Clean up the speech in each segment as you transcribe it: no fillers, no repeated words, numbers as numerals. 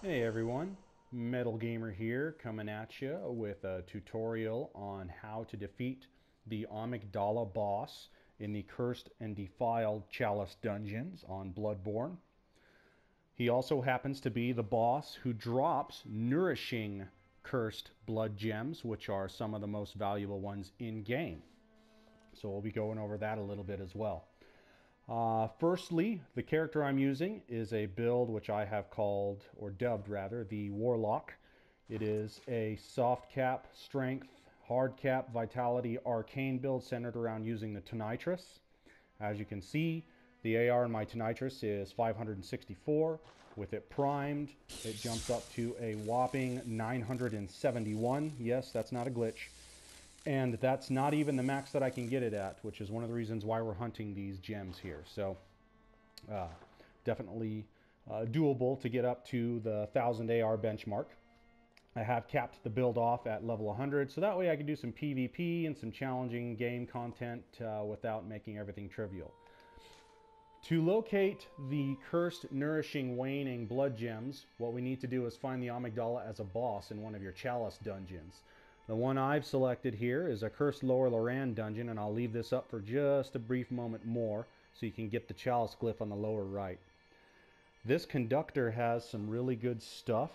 Hey everyone, Metal Gamer here coming at you with a tutorial on how to defeat the Amygdala boss in the Cursed and Defiled Chalice dungeons on Bloodborne. He also happens to be the boss who drops nourishing cursed blood gems, which are some of the most valuable ones in game. So we'll be going over that a little bit as well. Firstly, the character I'm using is a build which I have called, or dubbed rather, the Warlock. It is a soft cap, strength, hard cap, vitality, arcane build centered around using the Tonitrus. As you can see, the AR in my Tonitrus is 564. With it primed, it jumps up to a whopping 971. Yes, that's not a glitch. And that's not even the max that I can get it at, which is one of the reasons why we're hunting these gems here. So definitely doable to get up to the 1000 AR benchmark. I have capped the build off at level 100, so that way I can do some PvP and some challenging game content without making everything trivial. To locate the cursed, nourishing, waning blood gems, what we need to do is find the Amygdala as a boss in one of your Chalice dungeons. The one I've selected here is a Cursed Lower Loran dungeon, and I'll leave this up for just a brief moment more so you can get the Chalice glyph on the lower right. This conductor has some really good stuff,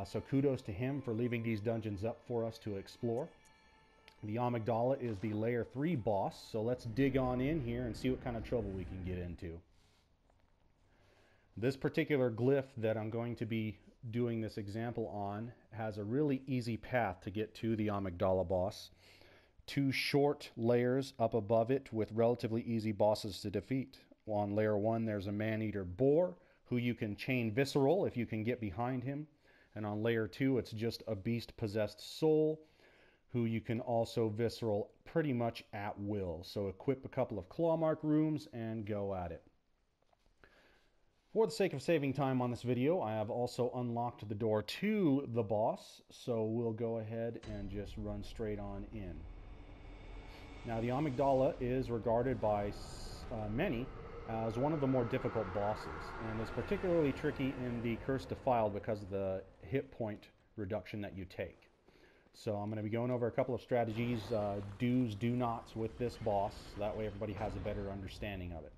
so kudos to him for leaving these dungeons up for us to explore. The Amygdala is the Layer 3 boss, so let's dig on in here and see what kind of trouble we can get into. This particular glyph that I'm going to be doing this example on has a really easy path to get to the Amygdala boss. Two short layers up above it with relatively easy bosses to defeat. On layer 1 there's a man-eater boar who you can chain visceral if you can get behind him. And on layer 2 it's just a beast-possessed soul who you can also visceral pretty much at will. So equip a couple of claw mark rooms and go at it. For the sake of saving time on this video, I have also unlocked the door to the boss, so we'll go ahead and just run straight on in. Now the Amygdala is regarded by many as one of the more difficult bosses, and is particularly tricky in the Cursed Defiled because of the hit point reduction that you take. So I'm going to be going over a couple of strategies, do's, do nots with this boss, so that way everybody has a better understanding of it.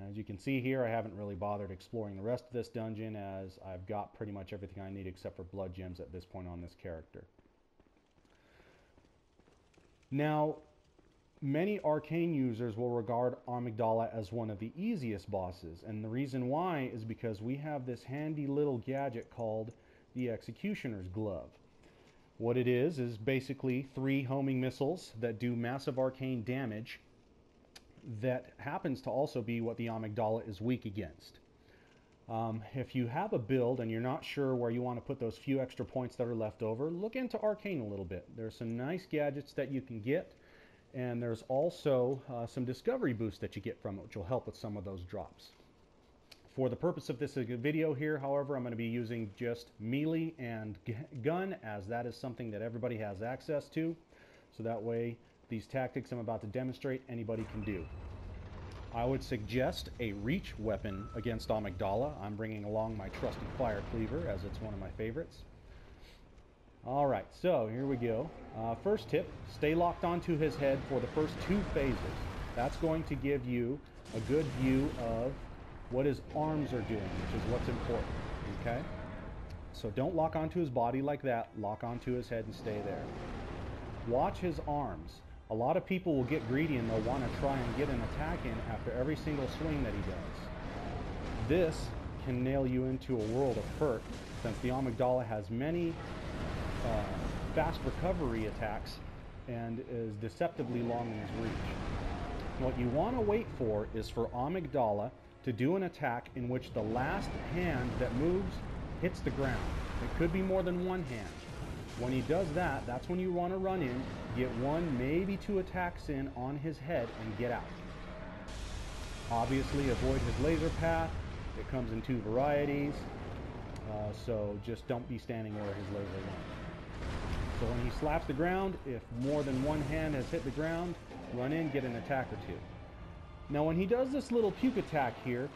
As you can see here, I haven't really bothered exploring the rest of this dungeon as I've got pretty much everything I need except for blood gems at this point on this character. Now, many arcane users will regard Amygdala as one of the easiest bosses, and the reason why is because we have this handy little gadget called the Executioner's Glove. What it is basically 3 homing missiles that do massive arcane damage that happens to also be what the Amygdala is weak against. If you have a build and you're not sure where you want to put those few extra points that are left over, look into Arcane a little bit. There's some nice gadgets that you can get, and there's also some discovery boosts that you get from it, which will help with some of those drops. For the purpose of this video here, however, I'm going to be using just melee and gun, as that is something that everybody has access to, so that way these tactics I'm about to demonstrate anybody can do. I would suggest a reach weapon against Amygdala. I'm bringing along my trusty fire cleaver as it's one of my favorites. Alright, so here we go. First tip, stay locked onto his head for the first 2 phases. That's going to give you a good view of what his arms are doing, which is what's important, okay? So don't lock onto his body like that, lock onto his head and stay there. Watch his arms. A lot of people will get greedy and they'll want to try and get an attack in after every single swing that he does. This can nail you into a world of hurt, since the Amygdala has many fast recovery attacks and is deceptively long in his reach. What you want to wait for is for Amygdala to do an attack in which the last hand that moves hits the ground. It could be more than one hand. When he does that, that's when you want to run in, get 1, maybe 2 attacks in on his head and get out. Obviously avoid his laser path. It comes in 2 varieties, so just don't be standing where his laser went. So when he slaps the ground, if more than 1 hand has hit the ground, run in, get an attack or 2. Now when he does this little puke attack here,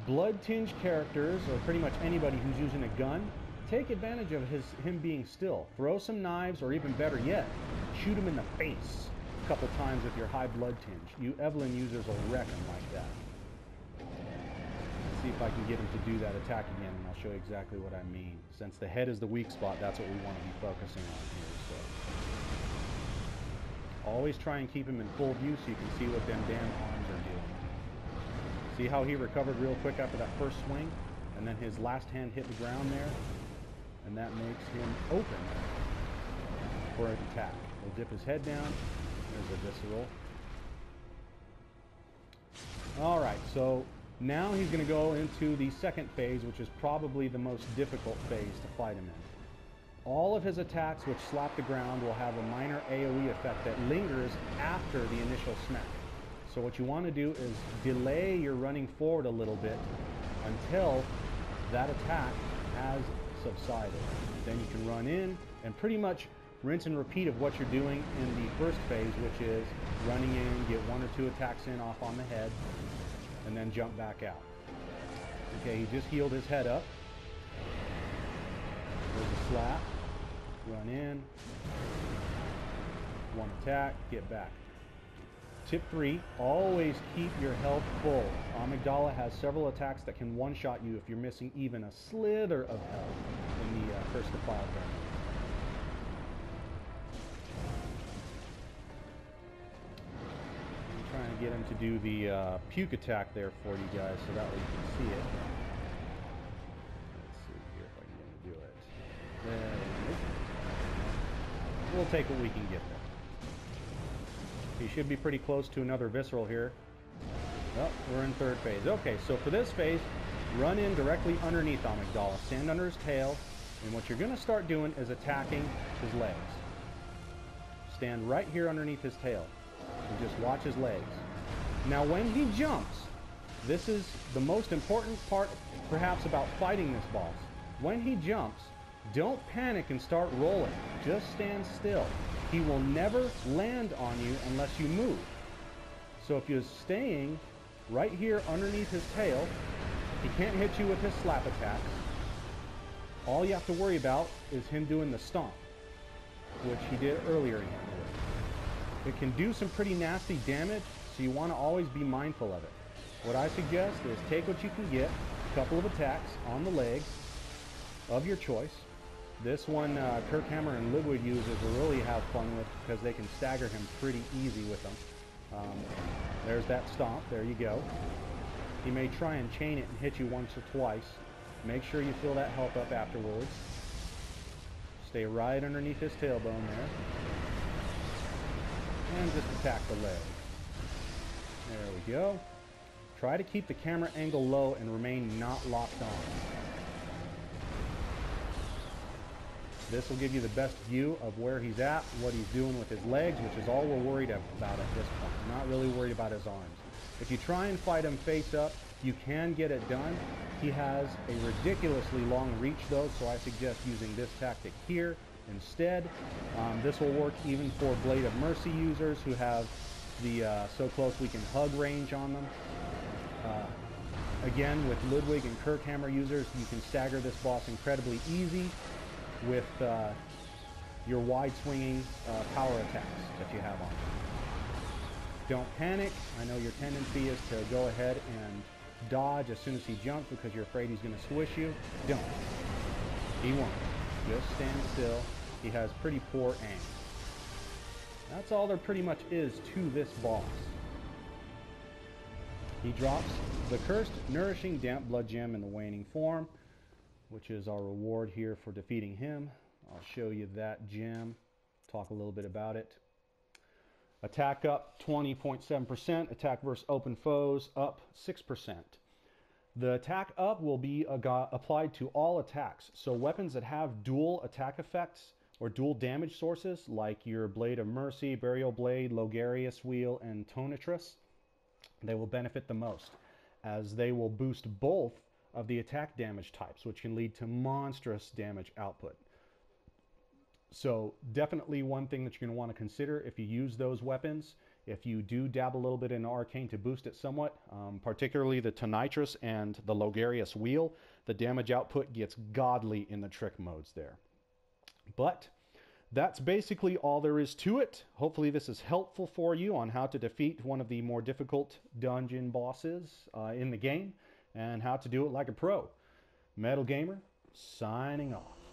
blood-tinged characters, or pretty much anybody who's using a gun, take advantage of him being still. Throw some knives, or even better yet, shoot him in the face a couple times with your high blood tinge. You Evelyn users will wreck him like that. Let's see if I can get him to do that attack again, and I'll show you exactly what I mean. Since the head is the weak spot, that's what we want to be focusing on here. So always try and keep him in full view so you can see what them damn arms are doing. See how he recovered real quick after that first swing? And then his last hand hit the ground there. And that makes him open for an attack. He'll dip his head down. There's a visceral. Alright, so now he's going to go into the second phase, which is probably the most difficult phase to fight him in. All of his attacks which slap the ground will have a minor AoE effect that lingers after the initial smack. So what you want to do is delay your running forward a little bit until that attack has subsided. Then you can run in and pretty much rinse and repeat of what you're doing in the first phase, which is running in, get 1 or 2 attacks in off on the head, and then jump back out. Okay, he just healed his head up. There's a slap. Run in. 1 attack, get back. Tip 3, always keep your health full. Amygdala has several attacks that can one-shot you if you're missing even a slither of health in the Curse the File tournament. I'm trying to get him to do the puke attack there for you guys so that way you can see it. Let's see here if I can get him to do it. There it is. We'll take what we can get there. He should be pretty close to another visceral here. Oh, we're in third phase. Okay, so for this phase, run in directly underneath Amygdala. Stand under his tail, and what you're going to start doing is attacking his legs. Stand right here underneath his tail, and just watch his legs. Now when he jumps, this is the most important part perhaps about fighting this boss. When he jumps, don't panic and start rolling. Just stand still. He will never land on you unless you move. So if you're staying right here underneath his tail, he can't hit you with his slap attacks. All you have to worry about is him doing the stomp, which he did earlier again. It can do some pretty nasty damage, so you want to always be mindful of it. What I suggest is take what you can get, a couple of attacks on the legs of your choice. This one, Kirkhammer and Ludwig users will really have fun with because they can stagger him pretty easy with them. There's that stomp. There you go. He may try and chain it and hit you once or twice. Make sure you fill that health up afterwards. Stay right underneath his tailbone there. And just attack the leg. There we go. Try to keep the camera angle low and remain not locked on. This will give you the best view of where he's at, what he's doing with his legs, which is all we're worried about at this point. We're not really worried about his arms. If you try and fight him face up, you can get it done. He has a ridiculously long reach though, so I suggest using this tactic here instead. This will work even for Blade of Mercy users who have the so close we can hug range on them. Again, with Ludwig and Kirkhammer users, you can stagger this boss incredibly easy with your wide swinging power attacks that you have on. Don't panic. I know your tendency is to go ahead and dodge as soon as he jumps because you're afraid he's going to swish you. Don't. He won't. Just stand still. He has pretty poor aim. That's all there pretty much is to this boss. He drops the Cursed Nourishing Damp Blood Gem in the waning form, which is our reward here for defeating him. I'll show you that gem, talk a little bit about it. Attack up 20.7%, attack versus open foes up 6%. The attack up will be applied to all attacks, so weapons that have dual attack effects or dual damage sources, like your Blade of Mercy, Burial Blade, Logarius Wheel, and Tonitrus, they will benefit the most, as they will boost both of the attack damage types, which can lead to monstrous damage output. So definitely one thing that you're going to want to consider if you use those weapons If you do dab a little bit in arcane to boost it somewhat, particularly the Tonitrus and the Logarius wheel, the damage output gets godly in the trick modes there. But that's basically all there is to it. Hopefully this is helpful for you on how to defeat one of the more difficult dungeon bosses in the game and how to do it like a pro. Metal Gamer, signing off.